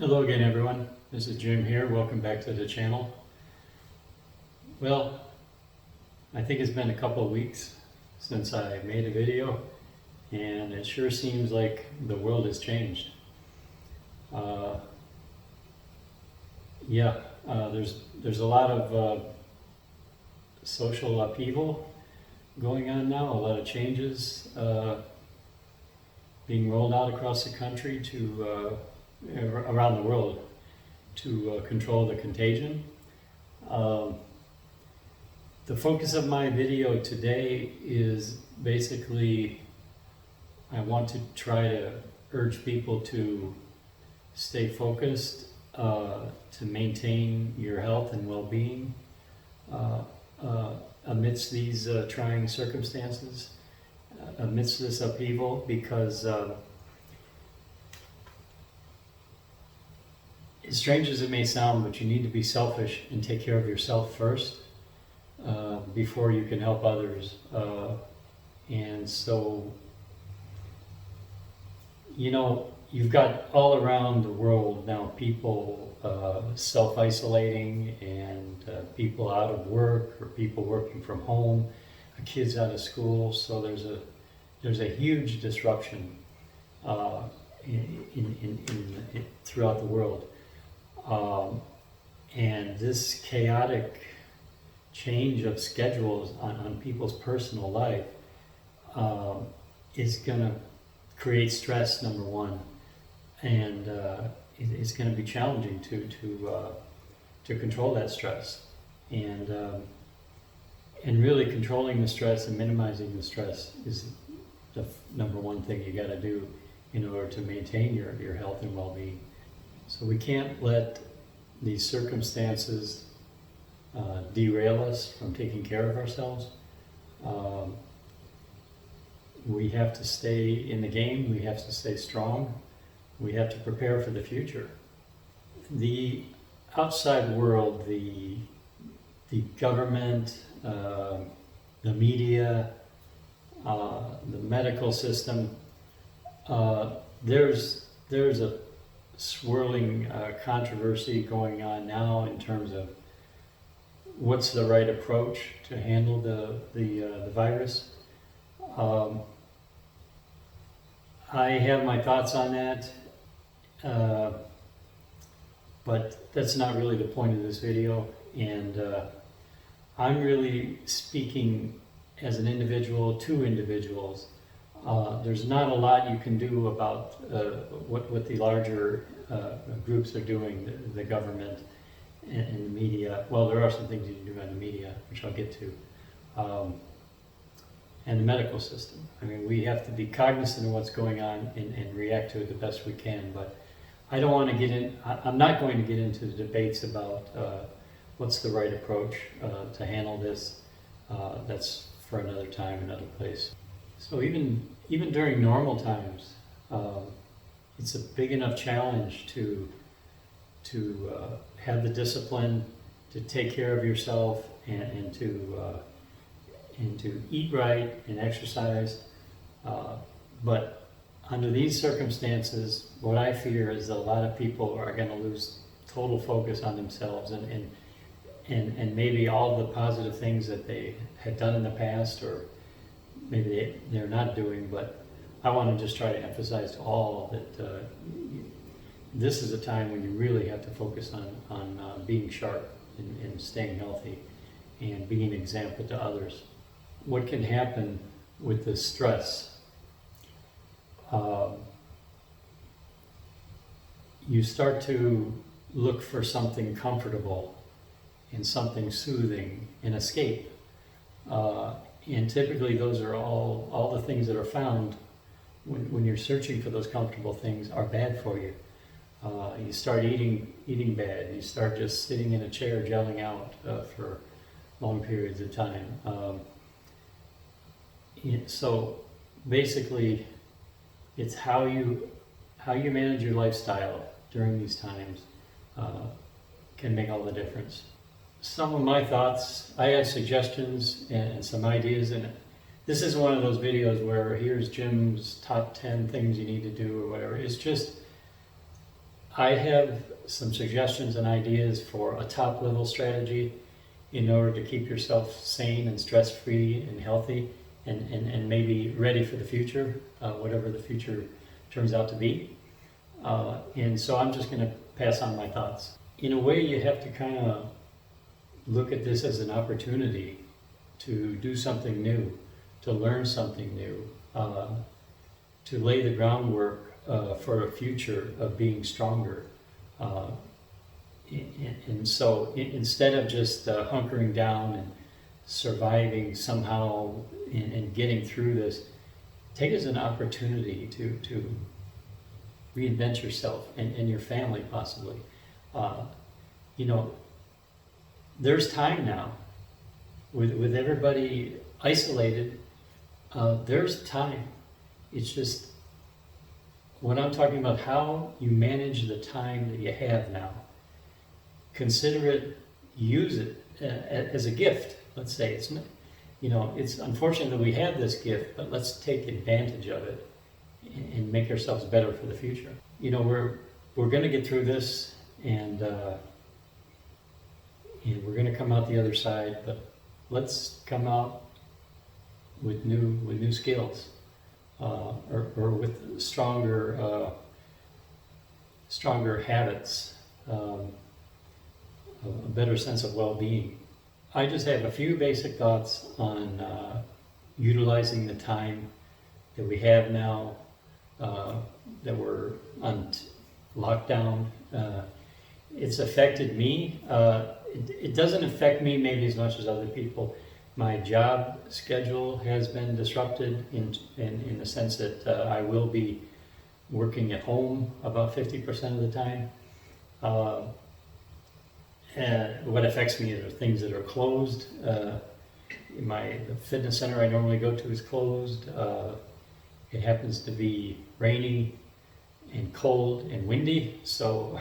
Hello again, everyone. This is Jim here. Welcome back to the channel. Well, I think it's been a couple of weeks since I made a video, and it sure seems like the world has changed. Uh, there's a lot of social upheaval going on now, a lot of changes being rolled out across the country to around the world to control the contagion. The focus of my video today is basically I want to try to urge people to stay focused, to maintain your health and well-being amidst these trying circumstances, amidst this upheaval, because as strange as it may sound, but you need to be selfish and take care of yourself first before you can help others. And so, you've got all around the world now people self-isolating, and people out of work or people working from home, kids out of school. So there's a huge disruption throughout the world. And this chaotic change of schedules on people's personal life is going to create stress, number one, and it's going to be challenging to control that stress, and really controlling the stress and minimizing the stress is the number one thing you got to do in order to maintain your health and well-being. So we can't let these circumstances derail us from taking care of ourselves. We have to stay in the game. We have to stay strong. We have to prepare for the future. The outside world, the government, the media, the medical system, there's a swirling controversy going on now in terms of what's the right approach to handle the virus. I have my thoughts on that, but that's not really the point of this video, and I'm really speaking as an individual to individuals. There's not a lot you can do about what the larger groups are doing, the government and the media. Well, there are some things you can do on the media, which I'll get to, and the medical system. I mean, we have to be cognizant of what's going on and react to it the best we can, but I don't want to get in, I'm not going to get into the debates about what's the right approach to handle this. That's for another time, another place. So even during normal times, it's a big enough challenge to have the discipline to take care of yourself and to eat right and exercise. But under these circumstances, what I fear is that a lot of people are going to lose total focus on themselves and maybe all the positive things that they had done in the past, or maybe they're not doing. But I want to just try to emphasize to all that this is a time when you really have to focus on being sharp and staying healthy and being an example to others. What can happen with this stress? You start to look for something comfortable and something soothing, an escape. And typically those are all the things that are found when you're searching for those comfortable things are bad for you. You start eating bad. You start just sitting in a chair gelling out for long periods of time. So basically, it's how you manage your lifestyle during these times can make all the difference. Some of my thoughts, I had suggestions and some ideas, and this is one of those videos where here's Jim's top 10 things you need to do or whatever. It's just I have some suggestions and ideas for a top level strategy in order to keep yourself sane and stress-free and healthy and maybe ready for the future, whatever the future turns out to be. And so I'm just going to pass on my thoughts. In a way, you have to kind of look at this as an opportunity to do something new, to learn something new, to lay the groundwork for a future of being stronger. And so instead of just hunkering down and surviving somehow and getting through this, take it as an opportunity to reinvent yourself and your family possibly. You know, there's time now. With everybody isolated, there's time. It's just what I'm talking about, how you manage the time that you have now. Consider it, use it as a gift. Let's say it's not, you know, it's unfortunate that we have this gift, but let's take advantage of it and make ourselves better for the future. You know, we're going to get through this, and we're going to come out the other side. But let's come out with new skills, or with stronger habits, a better sense of well-being. I just have a few basic thoughts on utilizing the time that we have now, that we're on lockdown. It's affected me. It doesn't affect me maybe as much as other people. My job schedule has been disrupted in the sense that I will be working at home about 50% of the time. And what affects me are things that are closed. The fitness center I normally go to is closed. It happens to be rainy and cold and windy, so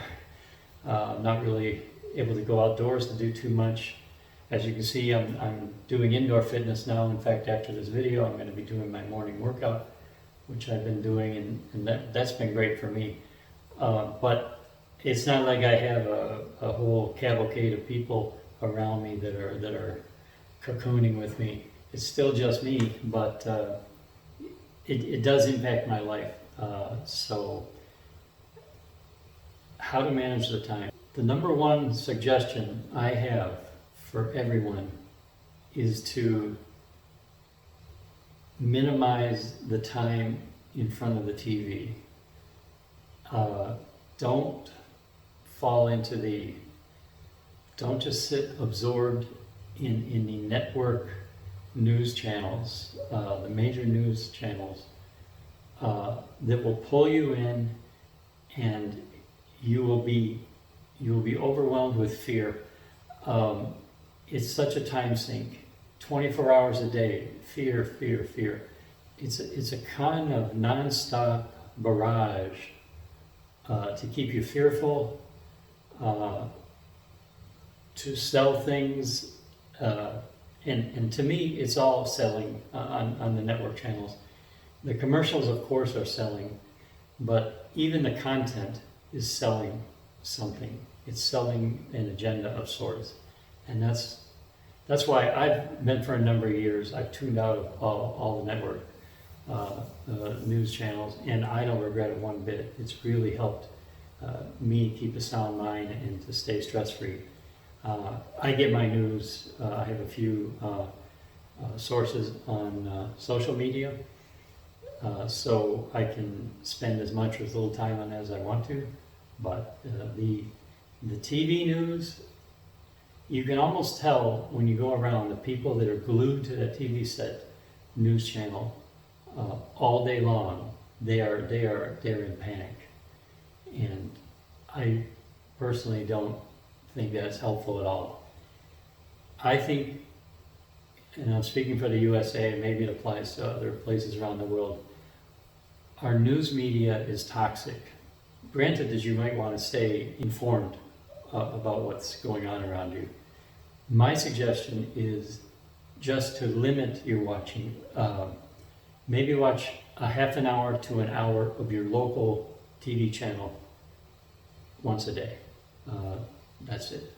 I'm not really able to go outdoors to do too much. As you can see, I'm doing indoor fitness now. In fact, after this video, I'm going to be doing my morning workout, which I've been doing, and that's been great for me. But it's not like I have a whole cavalcade of people around me that are cocooning with me. It's still just me, but it does impact my life. So how to manage the time. The number one suggestion I have for everyone is to minimize the time in front of the TV. Don't fall into don't just sit absorbed in the network news channels, the major news channels, that will pull you in, and you will be overwhelmed with fear. It's such a time sink. 24 hours a day, fear, fear, fear. It's a kind of nonstop barrage to keep you fearful, to sell things, and to me, it's all selling on the network channels. The commercials, of course, are selling, but even the content is selling something. It's selling an agenda of sorts, and that's why I've been for a number of years. I've tuned out of all the network news channels, and I don't regret it one bit. It's really helped me keep a sound mind and to stay stress-free. I get my news. I have a few sources on social media, so I can spend as much or as little time on it as I want to. But the TV news, you can almost tell when you go around the people that are glued to that TV set news channel all day long. They're in panic, and I personally don't think that's helpful at all. I think, and I'm speaking for the USA, maybe it applies to other places around the world, our news media is toxic. Granted that you might want to stay informed about what's going on around you. My suggestion is just to limit your watching. Maybe watch a half an hour to an hour of your local TV channel once a day. That's it.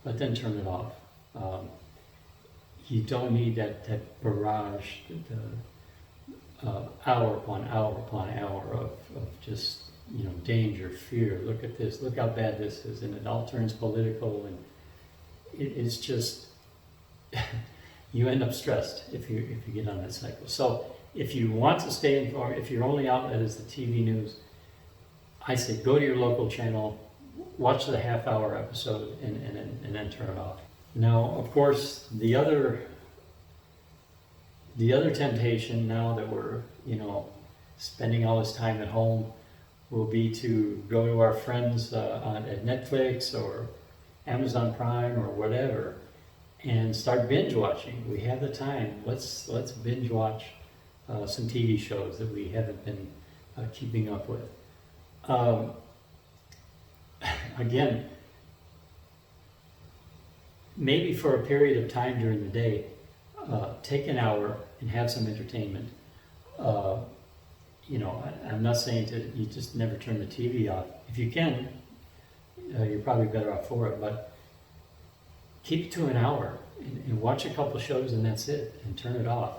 But then turn it off. You don't need that barrage, hour upon hour upon hour of just, danger, fear. Look at this, look how bad this is. And it all turns political, and it's just, you end up stressed if you get on that cycle. So if you want to stay informed, if your only outlet is the TV news, I say go to your local channel, watch the half-hour episode, and then turn it off. Now, of course, the other temptation now that we're, spending all this time at home will be to go to our friends at Netflix or Amazon Prime or whatever and start binge watching. We have the time. Let's binge watch some TV shows that we haven't been keeping up with. Again, maybe for a period of time during the day, take an hour and have some entertainment. I'm not saying you just never turn the TV off. If you can, you're probably better off for it, but keep it to an hour and watch a couple shows, and that's it, and turn it off.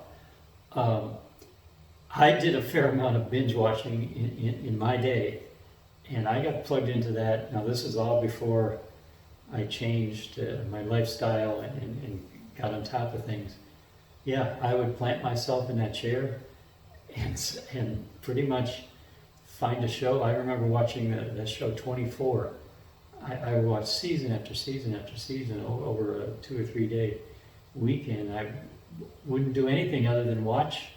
I did a fair amount of binge watching in my day, and I got plugged into that. Now, this is all before I changed my lifestyle and got on top of things. Yeah, I would plant myself in that chair and pretty much find a show. I remember watching that show 24. I watched season after season after season over a 2 or 3 day weekend. I wouldn't do anything other than watch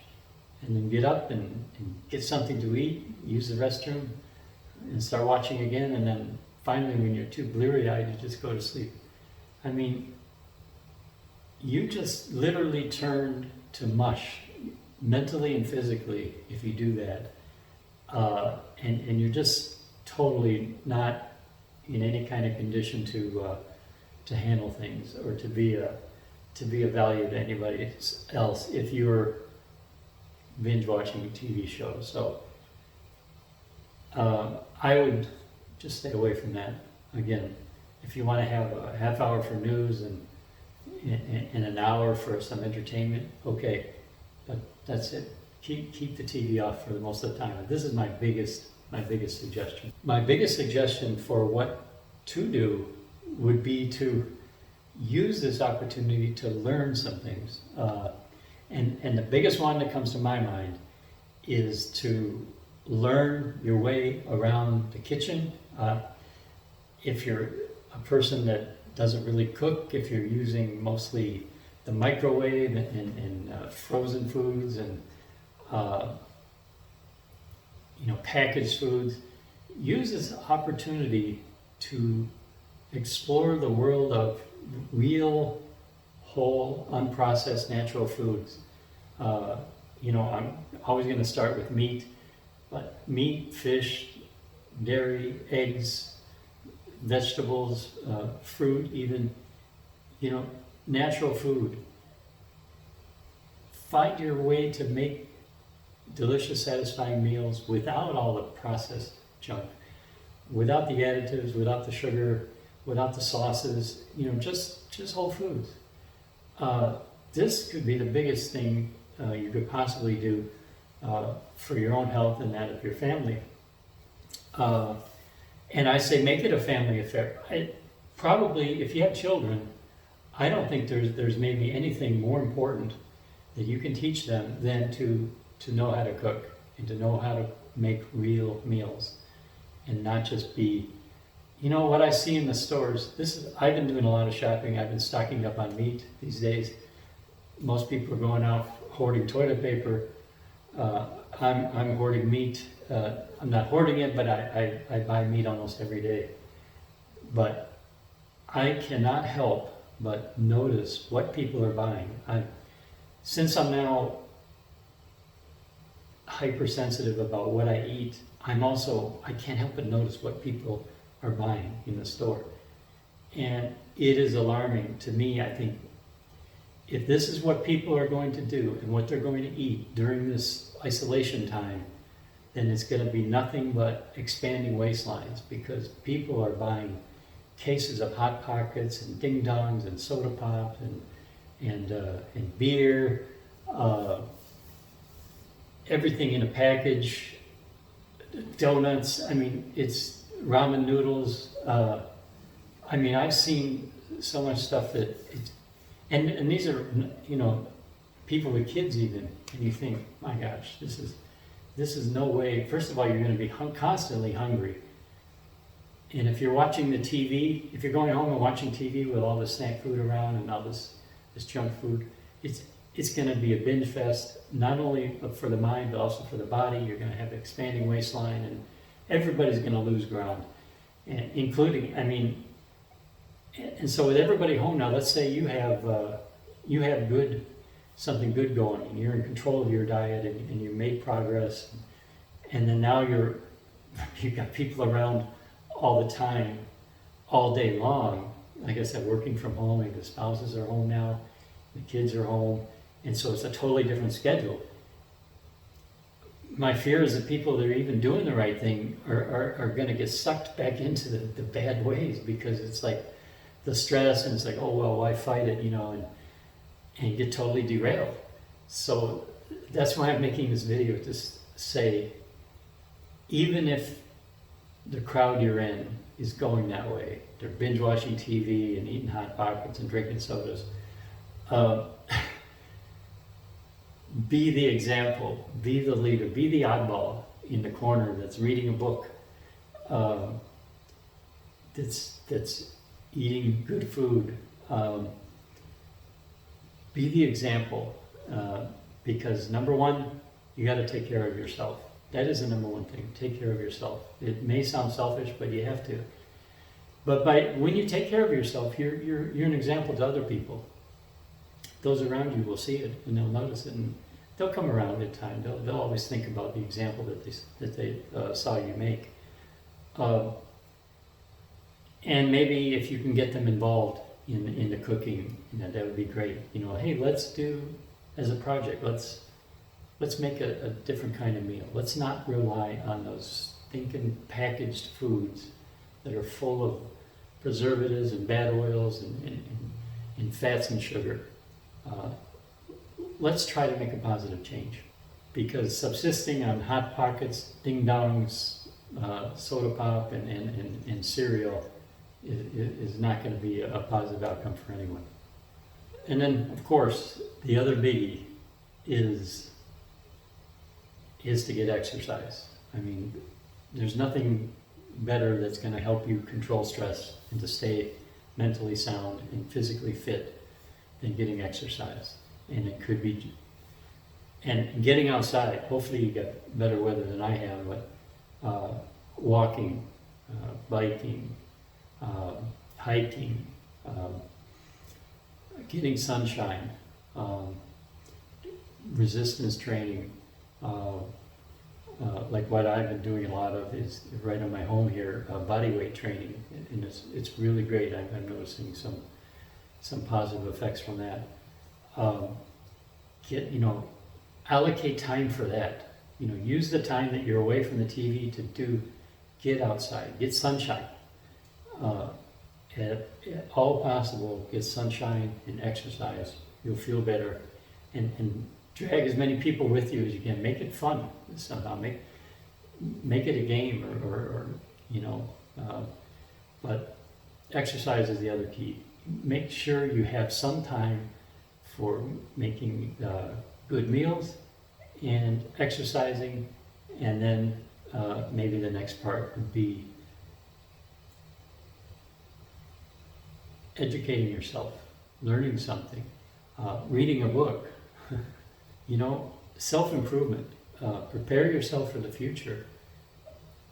and then get up and get something to eat, use the restroom, and start watching again. And then finally, when you're too bleary-eyed, you just go to sleep. I mean, you just literally turn to mush, mentally and physically, if you do that. And you're just totally not in any kind of condition to handle things or to be a value to anybody else if you're binge watching TV shows. So I would just stay away from that. Again, if you want to have a half hour for news and an hour for some entertainment, okay, but that's it. Keep the TV off for the most of the time. This is my biggest suggestion. My biggest suggestion for what to do would be to use this opportunity to learn some things. And the biggest one that comes to my mind is to learn your way around the kitchen. If you're a person that doesn't really cook, if you're using mostly the microwave and frozen foods and packaged foods, use this opportunity to explore the world of real, whole, unprocessed natural foods. I'm always going to start with meat, but meat, fish, dairy, eggs, vegetables, fruit even, natural food. Find your way to make delicious, satisfying meals without all the processed junk, without the additives, without the sugar, without the sauces, just whole foods. This could be the biggest thing you could possibly do for your own health and that of your family. And I say make it a family affair. Probably, if you have children, I don't think there's maybe anything more important that you can teach them than to know how to cook and to know how to make real meals and not just be, what I see in the stores. I've been doing a lot of shopping. I've been stocking up on meat these days. Most people are going out hoarding toilet paper. I'm hoarding meat. I'm not hoarding it, but I buy meat almost every day. But I cannot help but notice what people are buying. Since I'm now hypersensitive about what I eat, I can't help but notice what people are buying in the store. And it is alarming to me. I think if this is what people are going to do and what they're going to eat during this isolation time, then it's going to be nothing but expanding waistlines, because people are buying cases of Hot Pockets and Ding Dongs and soda pops and beer, everything in a package, donuts. I mean, it's ramen noodles. I mean, I've seen so much stuff that it's, and these are, you know, people with kids even, and you think, my gosh, this is no way. First of all, you're going to be constantly hungry. And if you're watching the TV, if you're going home and watching TV with all the snack food around and all this junk food, it's going to be a binge fest, not only for the mind, but also for the body. You're going to have an expanding waistline, and everybody's going to lose ground, and including, I mean, and so with everybody home now, let's say you have something good going, and you're in control of your diet, and you made progress, and then now you've got people around all the time, all day long. Like I said, working from home, and the spouses are home now, the kids are home, and so it's a totally different schedule. My fear is that people that are even doing the right thing are going to get sucked back into the bad ways, because it's like the stress, and it's like, oh well, why fight it, you know, and get totally derailed. So that's why I'm making this video, to say, even if the crowd you're in is going that way, they're binge watching TV and eating Hot Pockets and drinking sodas, be the example, be the leader, be the oddball in the corner that's reading a book, that's eating good food. Be the example, because number one, you got to take care of yourself. That is the number one thing. Take care of yourself. It may sound selfish, but you have to. But when you take care of yourself, you're an example to other people. Those around you will see it, and they'll notice it, and they'll come around in time. They'll always think about the example that they saw you make. And maybe if you can get them involved in the cooking, you know, that would be great. You know, hey, let's do as a project. Let's make a different kind of meal. Let's not rely on those stinking packaged foods that are full of preservatives and bad oils and fats and sugar. Let's try to make a positive change, because subsisting on Hot Pockets, Ding Dongs, soda pop, and cereal is not going to be a positive outcome for anyone. And then, of course, the other biggie is to get exercise. I mean, there's nothing better that's going to help you control stress and to stay mentally sound and physically fit than getting exercise. And it could be, and getting outside. Hopefully you get better weather than I have, but walking, biking, hiking, getting sunshine, resistance training, like what I've been doing a lot of is right on my home here, body weight training, and it's really great. I'm noticing some positive effects from that. Allocate time for that. You know, use the time that you're away from the TV to get outside, get sunshine. At all possible, get sunshine and exercise. You'll feel better, and drag as many people with you as you can. Make it fun somehow. Make it a game, or you know. But exercise is the other key. Make sure you have some time for making good meals and exercising, and then maybe the next part would be educating yourself, learning something, reading a book, you know, self-improvement. Prepare yourself for the future.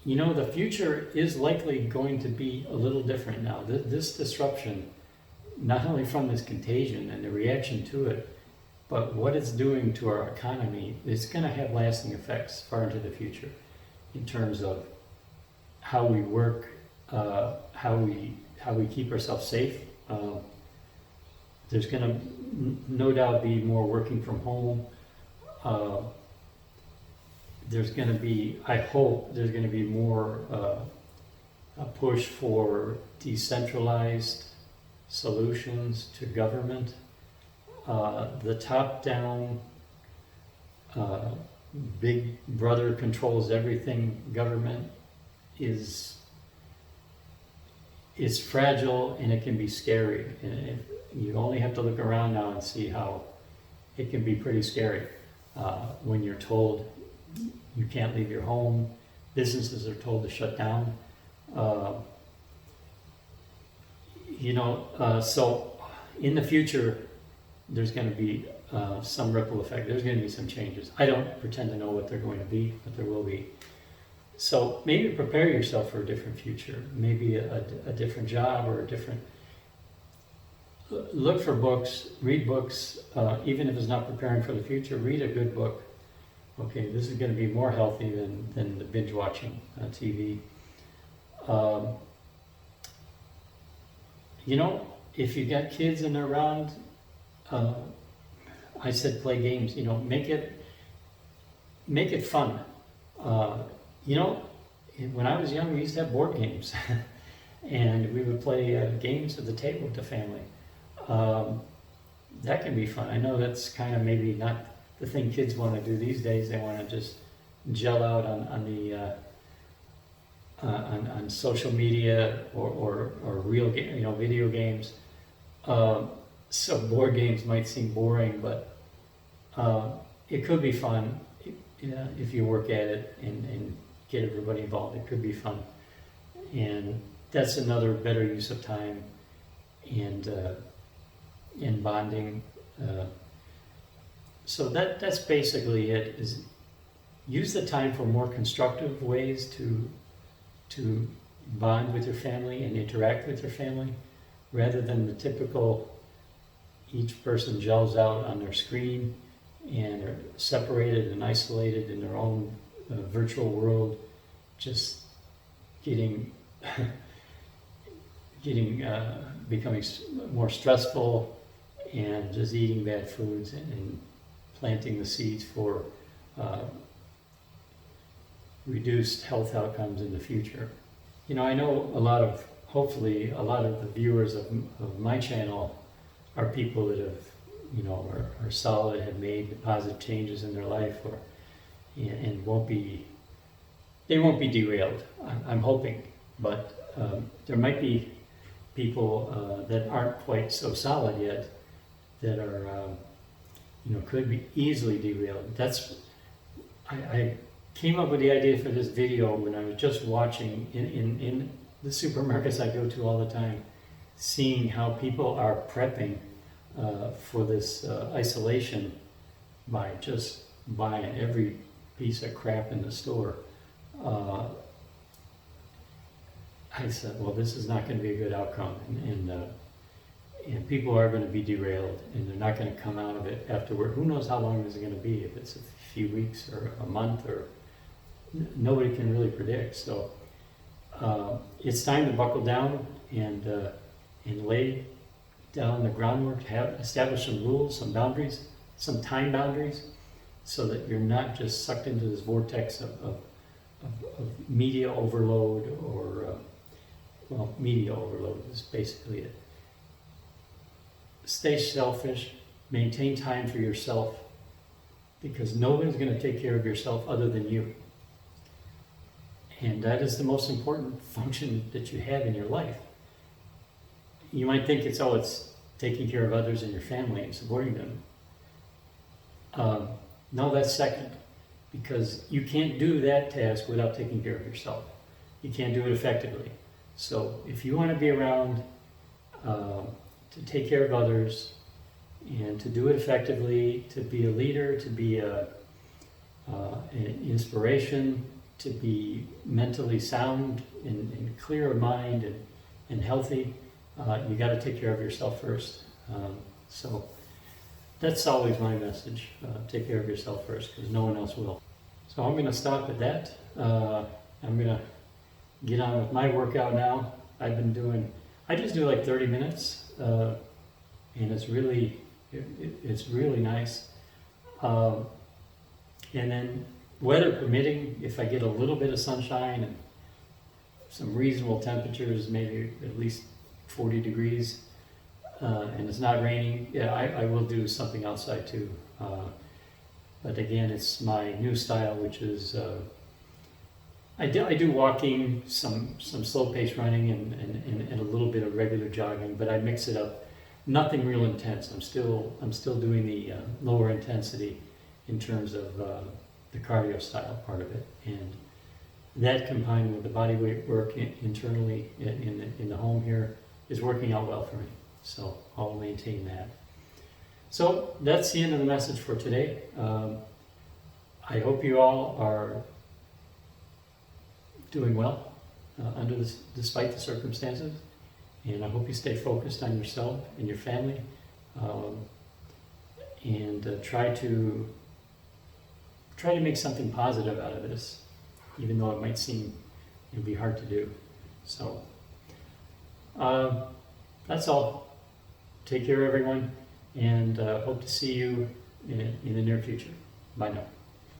You know, the future is likely going to be a little different now. This disruption, not only from this contagion and the reaction to it, but what it's doing to our economy, it's going to have lasting effects far into the future in terms of how we work, how we keep ourselves safe. There's going to no doubt be more working from home. there's going to be, I hope there's going to be more a push for decentralized solutions to government. The top-down, big brother controls everything government is fragile, and it can be scary. And you only have to look around now and see how it can be pretty scary when you're told you can't leave your home. Businesses are told to shut down. So in the future, there's going to be some ripple effect. There's going to be some changes. I don't pretend to know what they're going to be, but there will be. So maybe prepare yourself for a different future, maybe a different job or a different... Look for books, read books, even if it's not preparing for the future, read a good book. Okay, this is going to be more healthy than the binge watching TV. If you got kids and they're around, I said play games. Make it fun. When I was young, we used to have board games, and we would play games at the table with the family. That can be fun. I know that's kind of maybe not the thing kids want to do these days. They want to just gel out on social media or real video games. So board games might seem boring, but it could be fun if you work at it and get everybody involved. It could be fun, and that's another better use of time and bonding. So that's basically it. Is use the time for more constructive ways to bond with your family and interact with your family, rather than the typical each person gels out on their screen and are separated and isolated in their own virtual world, just becoming more stressful and just eating bad foods and planting the seeds for reduced health outcomes in the future. I know hopefully a lot of the viewers of my channel are people that have, are solid, have made positive changes in their life, and they won't be derailed. I'm hoping, but there might be people that aren't quite so solid yet that are, could be easily derailed. I came up with the idea for this video when I was just watching in the supermarkets I go to all the time, seeing how people are prepping for this isolation by just buying every piece of crap in the store. I said, well, this is not going to be a good outcome, and people are going to be derailed, and they're not going to come out of it afterward. Who knows how long this is going to be? If it's a few weeks or a month, or nobody can really predict. So it's time to buckle down and lay down the groundwork, establish some rules, some boundaries, some time boundaries, so that you're not just sucked into this vortex of media overload, or media overload is basically it. Stay selfish, maintain time for yourself, because nobody's going to take care of yourself other than you. And that is the most important function that you have in your life. You might think it's taking care of others in your family and supporting them. No, that's second, because you can't do that task without taking care of yourself. You can't do it effectively. So if you want to be around to take care of others and to do it effectively, to be a leader, to be an inspiration, to be mentally sound and clear of mind and healthy, you got to take care of yourself first. So that's always my message. Take care of yourself first, because no one else will. So I'm going to stop at that. I'm going to get on with my workout now. I just do like 30 minutes, and it's really nice. And then weather permitting, if I get a little bit of sunshine and some reasonable temperatures, maybe at least 40 degrees, and it's not raining, yeah, I will do something outside too. But again, it's my new style, which is I do walking, some slow pace running, and a little bit of regular jogging, but I mix it up. Nothing real intense. I'm still doing the lower intensity in terms of the cardio style part of it, and that combined with the body weight work internally in the home here is working out well for me. So I'll maintain that. So that's the end of the message for today. I hope you all are doing well despite the circumstances, and I hope you stay focused on yourself and your family, and try to make something positive out of this, even though it might seem it'd be hard to do. So that's all. Take care, everyone, and hope to see you in the near future. Bye now.